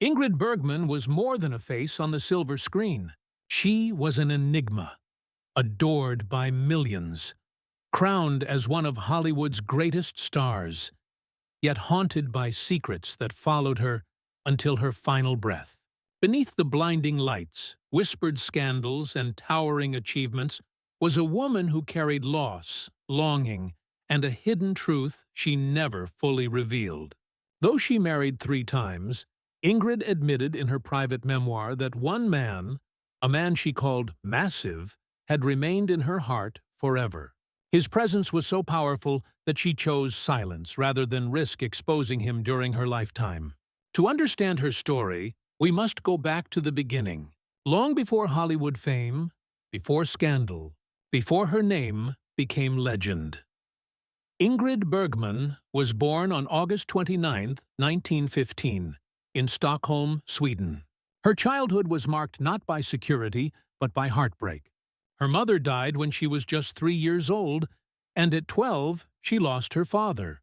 Ingrid Bergman was more than a face on the silver screen. She was an enigma, adored by millions, crowned as one of Hollywood's greatest stars, yet haunted by secrets that followed her until her final breath. Beneath the blinding lights, whispered scandals, and towering achievements was a woman who carried loss, longing, and a hidden truth she never fully revealed. Though she married 3 times, Ingrid admitted in her private memoir that one man, a man she called massive, had remained in her heart forever. His presence was so powerful that she chose silence rather than risk exposing him during her lifetime. To understand her story, we must go back to the beginning. Long before Hollywood fame, before scandal, before her name became legend. Ingrid Bergman was born on August 29, 1915, in Stockholm, Sweden. Her childhood was marked not by security, but by heartbreak. Her mother died when she was just 3 years old, and at 12 she lost her father,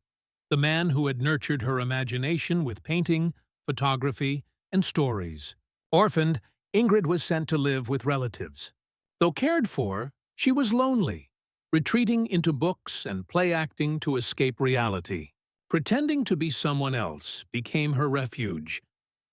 the man who had nurtured her imagination with painting, photography, and stories. Orphaned, Ingrid was sent to live with relatives. Though cared for, she was lonely, retreating into books and play acting to escape reality. Pretending to be someone else became her refuge,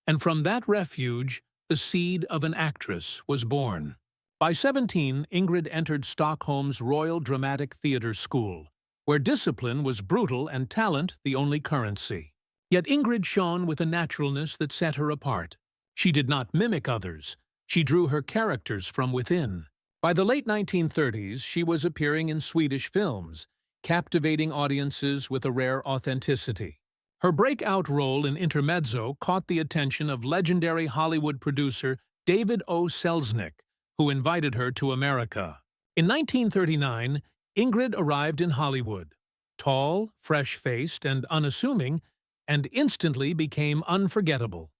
and from that refuge, the seed of an actress was born. By 17, Ingrid entered Stockholm's Royal Dramatic Theatre School, where discipline was brutal and talent the only currency. Yet Ingrid shone with a naturalness that set her apart. She did not mimic others. She drew her characters from within. By the late 1930s, she was appearing in Swedish films, captivating audiences with a rare authenticity. Her breakout role in Intermezzo caught the attention of legendary Hollywood producer David O. Selznick, who invited her to America. In 1939, Ingrid arrived in Hollywood, tall, fresh-faced, and unassuming, and instantly became unforgettable.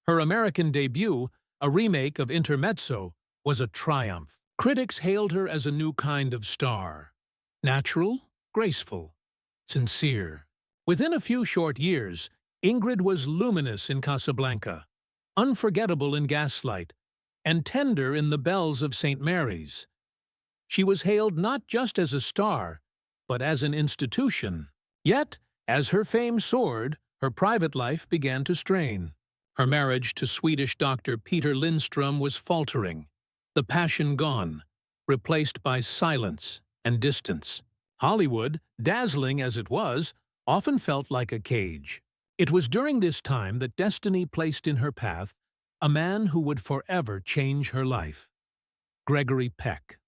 Her American debut, a remake of Intermezzo, was a triumph. Critics hailed her as a new kind of star. Natural, graceful, sincere. Within a few short years, Ingrid was luminous in Casablanca, unforgettable in Gaslight, and tender in The Bells of St. Mary's. She was hailed not just as a star, but as an institution. Yet, as her fame soared, her private life began to strain. Her marriage to Swedish doctor Peter Lindström was faltering, the passion gone, replaced by silence and distance. Hollywood, dazzling as it was, often felt like a cage. It was during this time that destiny placed in her path a man who would forever change her life. Gregory Peck.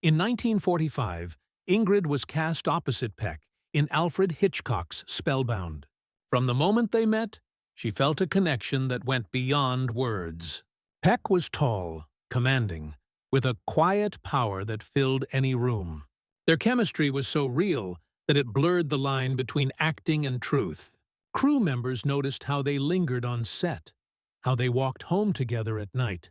In 1945, Ingrid was cast opposite Peck in Alfred Hitchcock's Spellbound. From the moment they met, she felt a connection that went beyond words. Peck was tall, commanding, with a quiet power that filled any room. Their chemistry was so real that it blurred the line between acting and truth. Crew members noticed how they lingered on set, how they walked home together at night,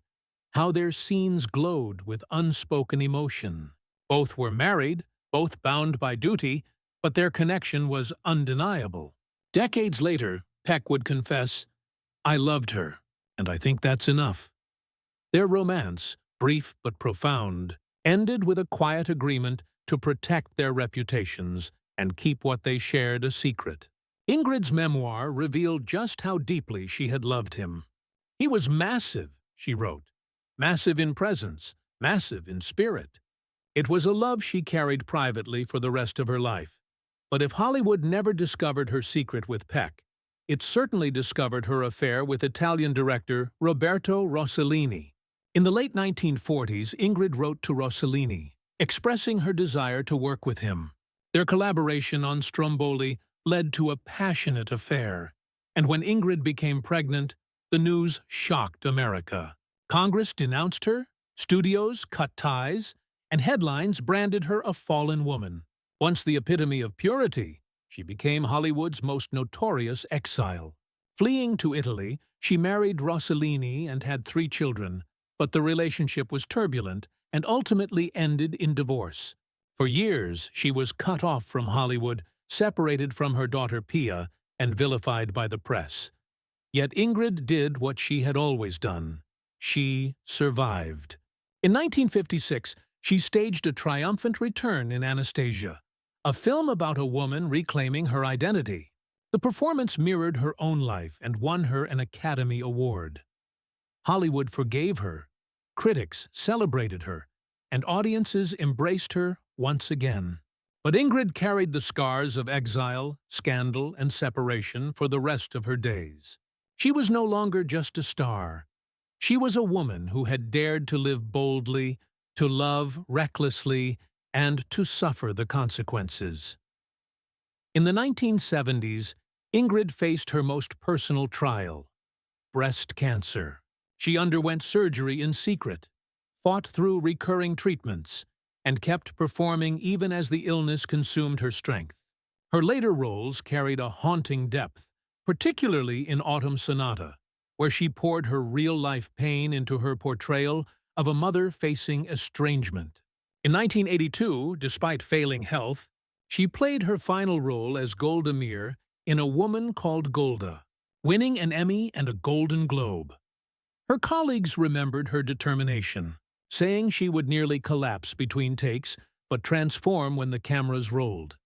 how their scenes glowed with unspoken emotion. Both were married, both bound by duty, but their connection was undeniable. Decades later, Peck would confess, "I loved her, and I think that's enough." Their romance, brief but profound, ended with a quiet agreement to protect their reputations and keep what they shared a secret. Ingrid's memoir revealed just how deeply she had loved him. "He was massive," she wrote, "massive in presence, massive in spirit." It was a love she carried privately for the rest of her life. But if Hollywood never discovered her secret with Peck, it certainly discovered her affair with Italian director Roberto Rossellini. In the late 1940s, Ingrid wrote to Rossellini, expressing her desire to work with him. Their collaboration on Stromboli led to a passionate affair, and when Ingrid became pregnant, the news shocked America. Congress denounced her, studios cut ties, and headlines branded her a fallen woman. Once the epitome of purity, she became Hollywood's most notorious exile. Fleeing to Italy, she married Rossellini and had 3 children, but the relationship was turbulent and ultimately ended in divorce. For years, she was cut off from Hollywood, separated from her daughter Pia, and vilified by the press. Yet Ingrid did what she had always done. She survived. In 1956, she staged a triumphant return in Anastasia, a film about a woman reclaiming her identity. The performance mirrored her own life and won her an Academy Award. Hollywood forgave her, critics celebrated her, and audiences embraced her once again. But Ingrid carried the scars of exile, scandal, and separation for the rest of her days. She was no longer just a star. She was a woman who had dared to live boldly, to love recklessly, and to suffer the consequences. In the 1970s, Ingrid faced her most personal trial: breast cancer. She underwent surgery in secret, fought through recurring treatments, and kept performing even as the illness consumed her strength. Her later roles carried a haunting depth, particularly in Autumn Sonata, where she poured her real-life pain into her portrayal of a mother facing estrangement. In 1982, despite failing health, she played her final role as Golda Meir in A Woman Called Golda, winning an Emmy and a Golden Globe. Her colleagues remembered her determination, saying she would nearly collapse between takes but transform when the cameras rolled.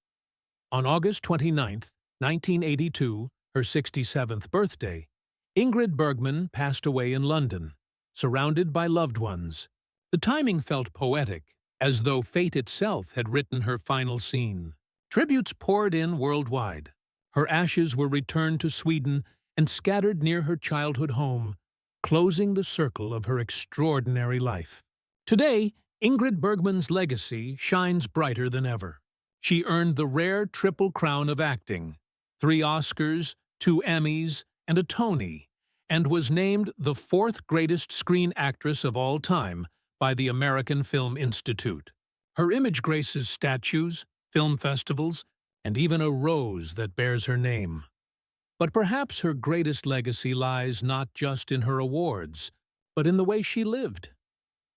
On August 29, 1982, her 67th birthday, Ingrid Bergman passed away in London, surrounded by loved ones. The timing felt poetic, as though fate itself had written her final scene. Tributes poured in worldwide. Her ashes were returned to Sweden and scattered near her childhood home, closing the circle of her extraordinary life. Today, Ingrid Bergman's legacy shines brighter than ever. She earned the rare triple crown of acting: 3 Oscars, 2 Emmys, and a Tony, and was named the 4th greatest screen actress of all time by the American Film Institute. Her image graces statues, film festivals, and even a rose that bears her name. But perhaps her greatest legacy lies not just in her awards, but in the way she lived.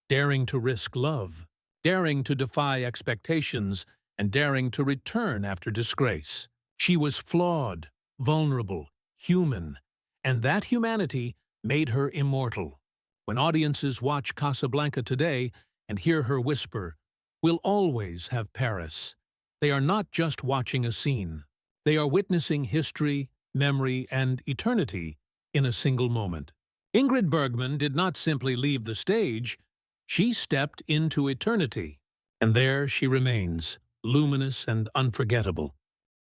Daring to risk love, daring to defy expectations, and daring to return after disgrace. She was flawed, vulnerable, human, and that humanity made her immortal. When audiences watch Casablanca today and hear her whisper, "We'll always have Paris," they are not just watching a scene. They are witnessing history, memory, and eternity in a single moment. Ingrid Bergman did not simply leave the stage, she stepped into eternity. And there she remains, luminous and unforgettable.